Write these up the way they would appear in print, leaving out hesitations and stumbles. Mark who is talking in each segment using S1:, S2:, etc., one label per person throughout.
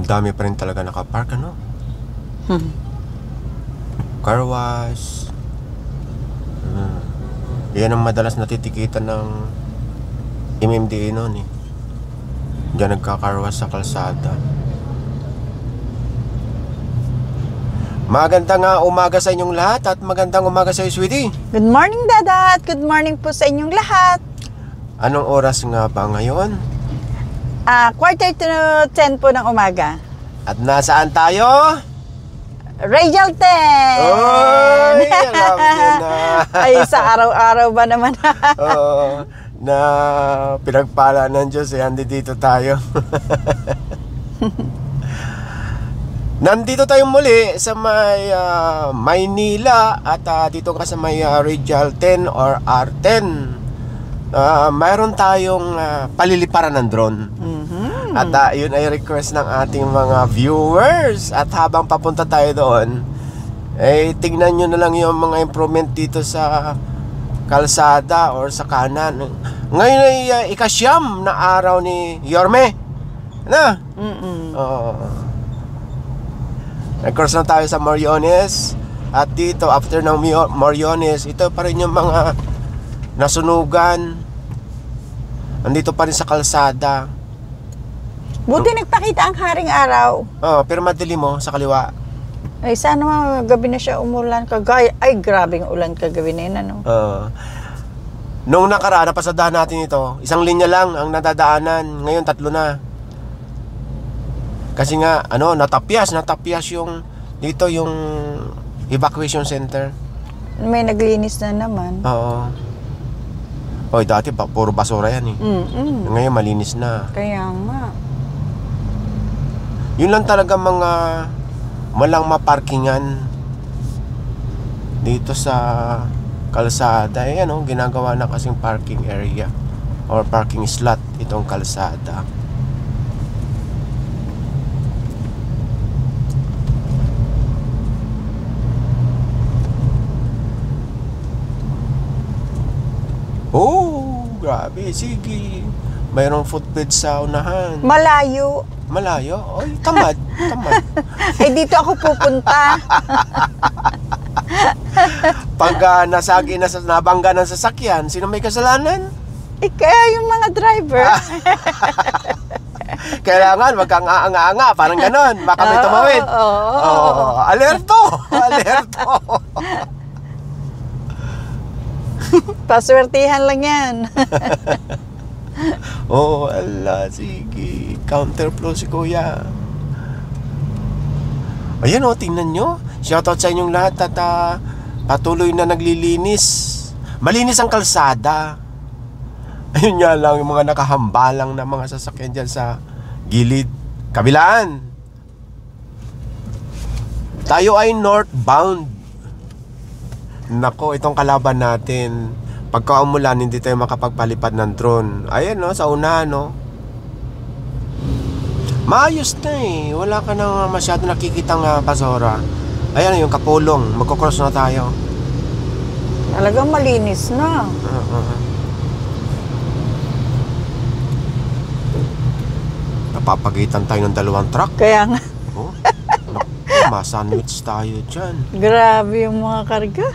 S1: dami pa rin talaga nakapark, ano? Car wash. Yan ang madalas natitikitan ng MMDA noon eh. Diyan nagka-car wash sa kalsada. Magandang umaga sa inyong lahat at magandang umaga sa iyo, sweetie.
S2: Good morning, Dada, at good morning po sa inyong lahat.
S1: Anong oras nga ba ngayon?
S2: 9:45 po ng umaga.
S1: At nasaan tayo?
S2: Radial 10!
S1: Oy! Alam niyo na.
S2: Ay, sa araw-araw ba naman?
S1: Oo, na pinagpala ng Diyos eh, dito tayo. Nandito tayo muli sa may Maynila at dito ka sa may Radial 10 or R10. Mayroon tayong paliliparan ng drone. At yun ay request ng ating mga viewers. At habang papunta tayo doon, tignan nyo na lang yung mga improvement dito sa kalsada or sa kanan. Ngayon ay ikasyam na araw ni Yorme. Na? Nag-cross na tayo sa Moriones. At dito, after ng Moriones, ito pa rin yung mga nasunugan. Andito pa rin sa kalsada.
S2: Buti nagpakita ang haring araw.
S1: Pero madilim mo sa kaliwa.
S2: Ay, sana gabi na siya umulan kagaya. Ay, grabing ulan kagabi na yun, ano?
S1: Nung nakaraan, napasadahan natin ito. Isang linya lang ang nadadaanan. Ngayon, 3 na. Kasi nga, natapyas yung dito yung evacuation center.
S2: May naglinis na naman.
S1: Oo. Oy, dati puro basura yan eh. Ngayon, malinis na.
S2: Kaya nga.
S1: Yun lang talaga mga malang maparkingan dito sa kalsada. Ginagawa na kasing parking area or parking slot itong kalsada. Oh, grabe, sige. Mayroong footbridge sa unahan.
S2: Malayo.
S1: Malayo? Oy, tamad.
S2: Ay, dito ako pupunta.
S1: Pag nabangga ng sasakyan, sino may kasalanan?
S2: Kaya yung mga driver.
S1: Kailangan wag kang aanga-anga, parang ganon. Baka may tumawid. Alerto!
S2: Paswertihan lang yan.
S1: Ala, sige. Counterflow si Kuya. Ayan tingnan nyo. Shoutout sa inyong lahat at patuloy na naglilinis. Malinis ang kalsada. Ayun nga lang, yung mga nakahambalang na mga sasakyan dyan sa gilid. Kabilaan. Tayo ay northbound. Nako, itong kalaban natin. Pagka umulan, hindi tayo makapagpalipad ng drone. Ayan sa una maayos na eh. Wala ka nang masyado nakikitang basura. Ayan yung kapulong. Magkocross na tayo.
S2: Talagang malinis na.
S1: Napapagitan tayo ng 2 truck.
S2: Kaya nga.
S1: Ma-sandwich tayo dyan.
S2: Grabe yung mga karga.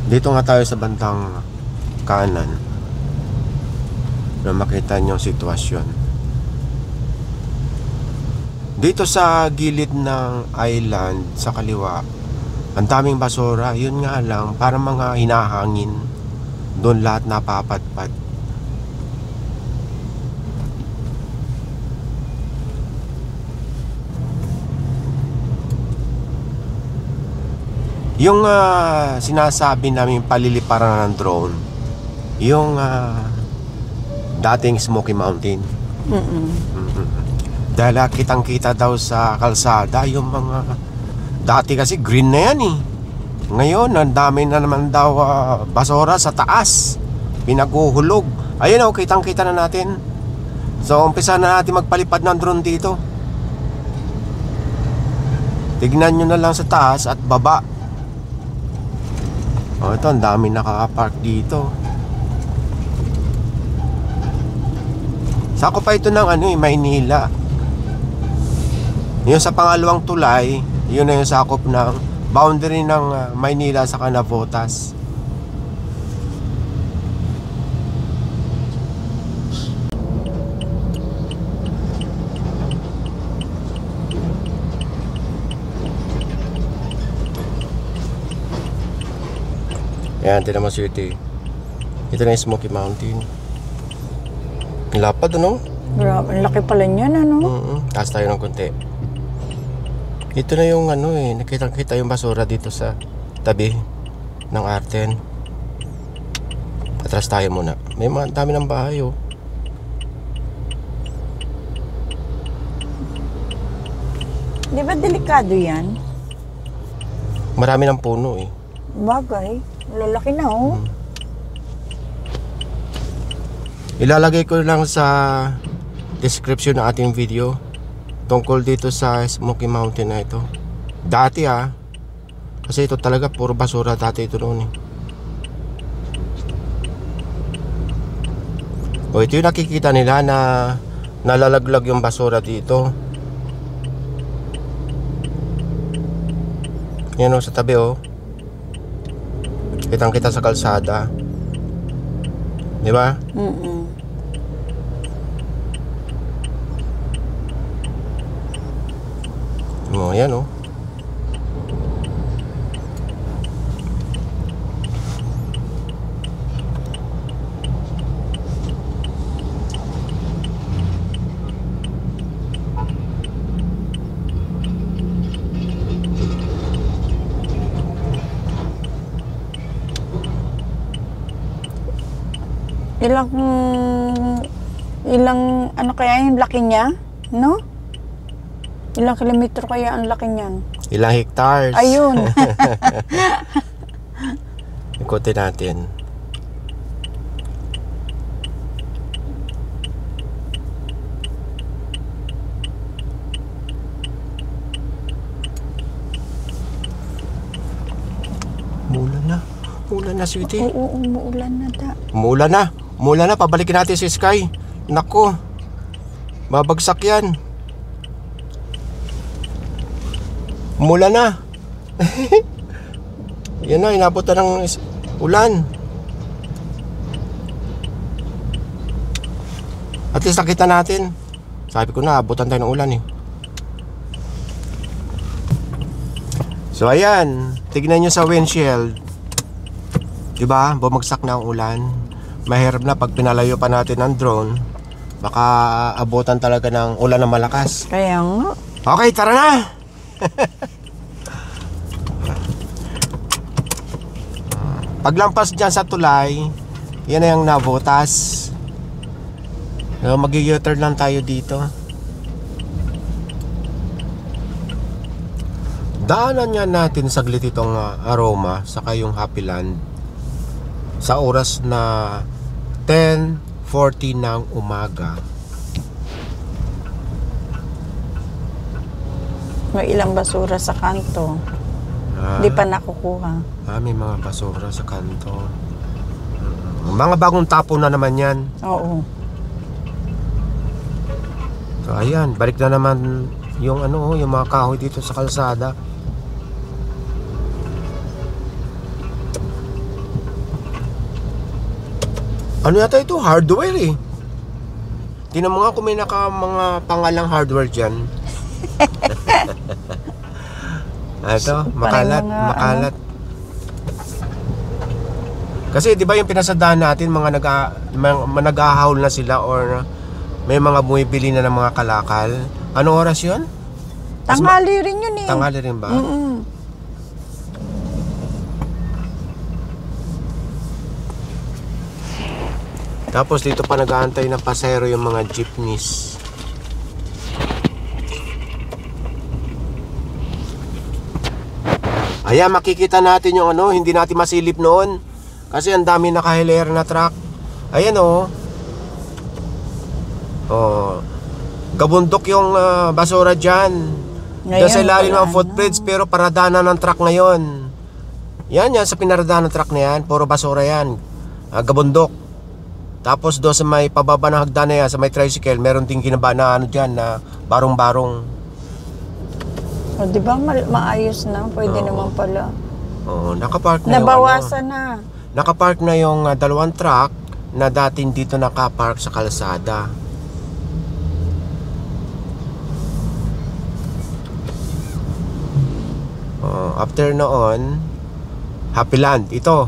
S1: Dito nga tayo sa bantang kanan na makita nyo ang sitwasyon. Dito sa gilid ng island sa kaliwa, ang daming basura. Yun nga lang, para mga hinahangin. Doon lahat napapadpad. Yung sinasabi namin paliliparan ng drone, yung dating Smoky Mountain. Dahil kitang-kita daw sa kalsada yung mga dati kasi green na yan eh. Ngayon, ang dami na naman daw basura sa taas. Pinaguhulog. Ayun kitang-kita na natin. So, umpisa na natin magpalipad ng drone dito. Tignan nyo na lang sa taas at baba. Ito, ang dami nakaka-park dito. Sakop pa ito ng Maynila. Yung sa pangalawang tulay, yun na yung sakop ng boundary ng Maynila sa Navotas. Yan, tinan mo City. Ito na yung Smoky Mountain. Lapad, ano?
S2: Grabe, ang laki pala niyan, ano?
S1: Taas tayo ng konti. Ito na yung nakita yung basura dito sa tabi ng Arten. Atras tayo muna. May dami ng bahay, oh.
S2: Di ba delikado yan?
S1: Marami ng puno, eh.
S2: Bagay. Lalaki na, oh.
S1: Ilalagay ko lang sa description ng ating video tungkol dito sa Smoky Mountain na ito. Dati kasi ito talaga puro basura dati ito noon, eh. O ito yung nakikita nila na nalalaglag yung basura dito. Yan, oh, sa tabi, oh. Kitang kita sa kalsada. Di ba? Oh, yan, oh.
S2: Ilang ano kaya yung laki niya, no? Ilang kilometro kaya ang laki niyan?
S1: Ilang hectares?
S2: Ayun.
S1: Ikutin natin. Umulan na, sweetie.
S2: Oo, umuulan na da.
S1: Umulan na, pabalikin natin si Sky. Nako, babagsak yan. Umulan na. Yan na, inabot na ng ulan. At least nakita natin. Sabi ko na, abutan tayo ng ulan, eh. So ayan, tignan nyo sa windshield. Diba, bumagsak na ang ulan. Mahirap na pag pinalayo pa natin ng drone. Baka abutan talaga ng ulan na malakas.
S2: Kaya nga.
S1: Okay, tara na! Paglampas dyan sa tulay, yan na yung Navotas. Mag-u-turn lang tayo dito. Daanan nga natin saglit itong Aroma saka yung Happy Land sa oras na 10:40 ng umaga.
S3: May ilang basura sa kanto. Hindi pa nakukuha.
S1: May mga basura sa kanto. Mga bagong tapo na naman yan.
S3: Oo.
S1: So ayan, balik na naman yung yung mga kahoy dito sa kalsada. Ano yata ito? Hardware, eh. Tingnan mo nga kung may mga pangalang hardware dyan. Ito, makalat. Kasi di ba yung pinasadahan natin, mga nag-ahaul na sila or may mga bumibili na ng mga kalakal. Anong oras yun?
S3: Tanghali rin yun, eh.
S1: Tanghali rin ba? Tapos dito pa nag-aantay ng pasahero yung mga jeepneys. Ayan, makikita natin yung hindi natin masilip noon. Kasi ang dami nakahilera na truck. Ayan, oh. Oh. Gabundok yung basura dyan. Doon sa ilalim ng footbridge, pero paradana ng truck ngayon. Yan sa pinaradana ng truck na yan. Puro basura yan. Gabundok. Tapos doon sa may pababa ng hagdan na yan, sa may tricycle, meron ding ginaba na ano dyan, na barong-barong.
S2: O, di ba maayos na? Pwede naman pala.
S1: Oo, nakapark na
S2: Nabawasan na.
S1: Nakapark na yung dalawang truck na dating dito nakapark sa kalsada. After noon, Happy Land, ito.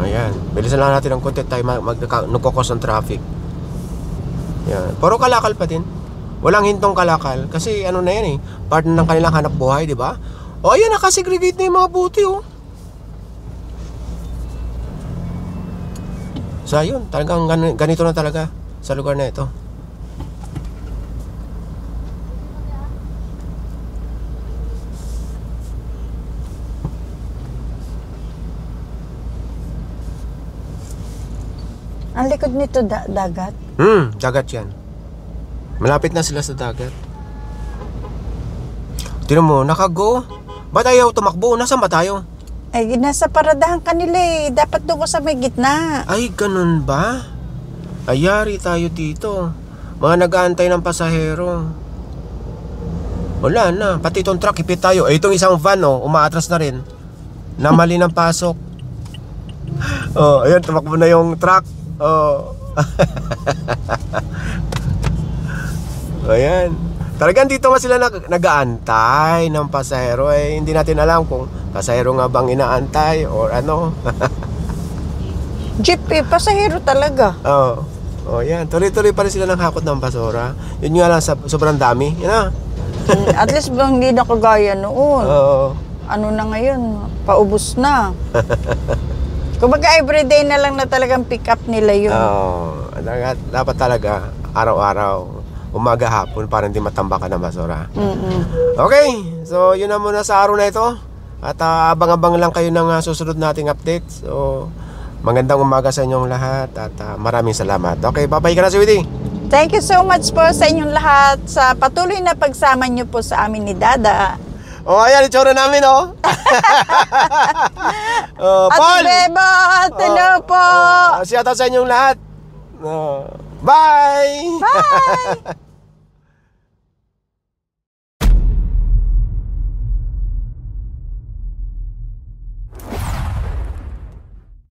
S1: Ayan, bilisan lang natin ang konti tayo nagkukos ng traffic. Yan, puro kalakal pa din. Walang hintong kalakal kasi ano na yan part na ng kanilang hanap buhay, di ba? O ayan, nakasegregate na yung mga buti So ayun, talagang ganito na talaga sa lugar na ito.
S2: Ang likod nito, dagat.
S1: Dagat yan. Malapit na sila sa dagat. Tignan mo, nakago. Ba't ayaw tumakbo? Nasaan ba tayo?
S2: Ay, nasa paradahan kanila eh. Dapat doon ko sa may gitna.
S1: Ay, ganun ba? Ayari tayo dito. Mga nag-aantay ng pasahero. Wala na. Pati itong truck, ipit tayo. Eh, itong isang van, umaatras na rin. Namali ng pasok. Ayan, tumakbo na yung truck. Ayan. Talagang dito nga sila nag-aantay ng pasahero. Hindi natin alam kung pasahero nga bang inaantay or ano.
S2: Jeep eh, pasahero talaga.
S1: Yan. Tuloy-tuloy pa rin sila ng hakot ng basura. Yun nga lang, sobrang dami. Yan
S2: At least bang hindi na kagaya noon. Ano na ngayon, paubos na. Kumbaga everyday na lang na talagang pick up nila yun.
S1: Dapat talaga araw-araw, umaga hapon para hindi matambakan ng basura. Okay, so yun na muna sa araw na ito. At abang-abang lang kayo ng susunod nating update. So magandang umaga sa inyong lahat at maraming salamat. Okay, bye-bye ka na, Sweetie.
S2: Thank you so much po sa inyong lahat sa patuloy na pagsama niyo po sa amin ni Dada.
S1: Ayan, itsura namin, Paul!
S2: At Bebot, hello po!
S1: Shout out sa inyong lahat. Bye!
S2: Bye!